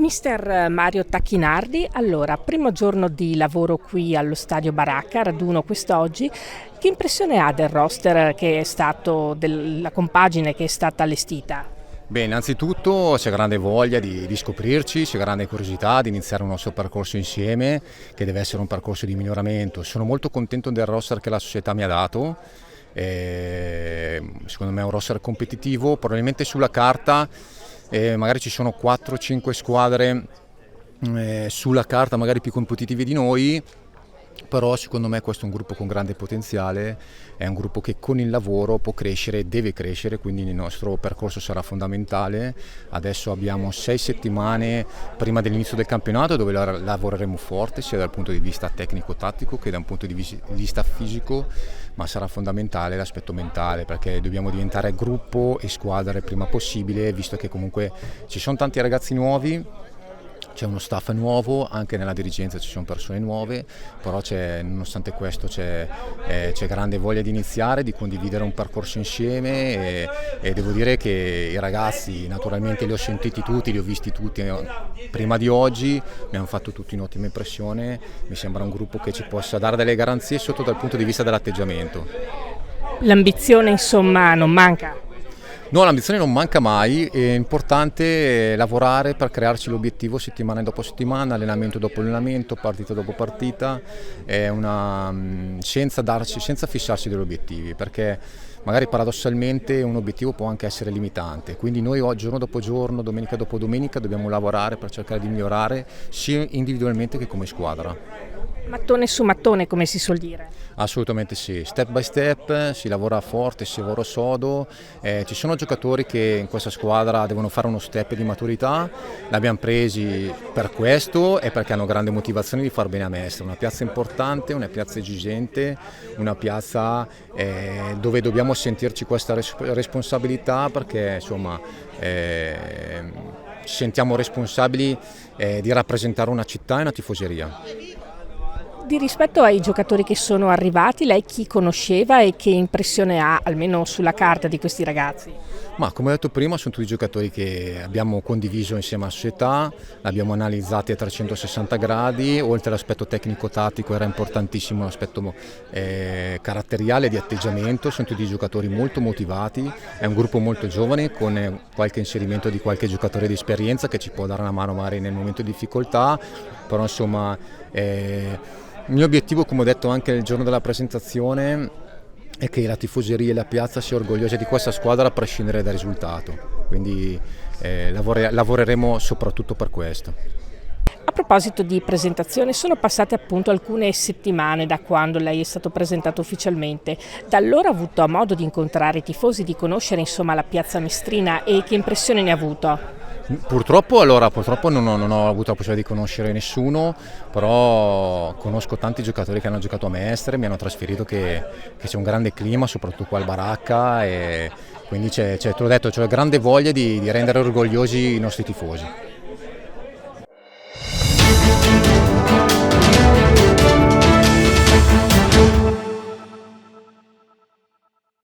Mister Mario Tacchinardi, allora, primo giorno di lavoro qui allo Stadio Baracca, raduno quest'oggi. Che impressione ha del roster che è stato, della compagine che è stata allestita? Beh, innanzitutto c'è grande voglia di scoprirci, c'è grande curiosità di iniziare un nostro percorso insieme, che deve essere un percorso di miglioramento. Sono molto contento del roster che la società mi ha dato. Secondo me è un roster competitivo, probabilmente sulla carta magari ci sono 4-5 squadre sulla carta magari più competitive di noi, però secondo me questo è un gruppo con grande potenziale, è un gruppo che con il lavoro può crescere, deve crescere, quindi il nostro percorso sarà fondamentale. Adesso abbiamo 6 settimane prima dell'inizio del campionato dove lavoreremo forte sia dal punto di vista tecnico-tattico che da un punto di vista fisico, ma sarà fondamentale l'aspetto mentale perché dobbiamo diventare gruppo e squadra il prima possibile, visto che comunque ci sono tanti ragazzi nuovi. C'è uno staff nuovo, anche nella dirigenza ci sono persone nuove, però nonostante questo c'è grande voglia di iniziare, di condividere un percorso insieme e devo dire che i ragazzi, naturalmente li ho sentiti tutti, li ho visti tutti prima di oggi, mi hanno fatto tutti un'ottima impressione, mi sembra un gruppo che ci possa dare delle garanzie sotto dal punto di vista dell'atteggiamento. L'ambizione, insomma, non manca. No, l'ambizione non manca mai, è importante lavorare per crearci l'obiettivo settimana dopo settimana, allenamento dopo allenamento, partita dopo partita, senza fissarsi degli obiettivi, perché magari paradossalmente un obiettivo può anche essere limitante, quindi noi giorno dopo giorno, domenica dopo domenica dobbiamo lavorare per cercare di migliorare sia individualmente che come squadra. Mattone su mattone, come si suol dire. Assolutamente sì, step by step si lavora forte, si lavora sodo, ci sono giocatori che in questa squadra devono fare uno step di maturità, l'abbiamo presi per questo e perché hanno grande motivazione di far bene a Mestre, una piazza importante, una piazza esigente, una piazza dove dobbiamo sentirci questa responsabilità perché insomma ci sentiamo responsabili di rappresentare una città e una tifoseria. Di rispetto ai giocatori che sono arrivati, lei chi conosceva e che impressione ha, almeno sulla carta, di questi ragazzi? Ma come ho detto prima sono tutti giocatori che abbiamo condiviso insieme alla società, l'abbiamo analizzati a 360 gradi, oltre all'aspetto tecnico-tattico era importantissimo l'aspetto caratteriale di atteggiamento, sono tutti giocatori molto motivati, è un gruppo molto giovane con qualche inserimento di qualche giocatore di esperienza che ci può dare una mano magari nel momento di difficoltà, però insomma il mio obiettivo, come ho detto anche il giorno della presentazione, è che la tifoseria e la piazza sia orgogliosa di questa squadra a prescindere dal risultato, quindi lavoreremo soprattutto per questo. A proposito di presentazione, sono passate appunto alcune settimane da quando lei è stato presentato ufficialmente. Da allora ha avuto modo di incontrare i tifosi, di conoscere insomma la piazza mestrina e che impressione ne ha avuto? Purtroppo non ho avuto la possibilità di conoscere nessuno, però conosco tanti giocatori che hanno giocato a Mestre, mi hanno trasferito che c'è un grande clima, soprattutto qua al Baracca, e quindi te l'ho detto, c'è grande voglia di rendere orgogliosi i nostri tifosi.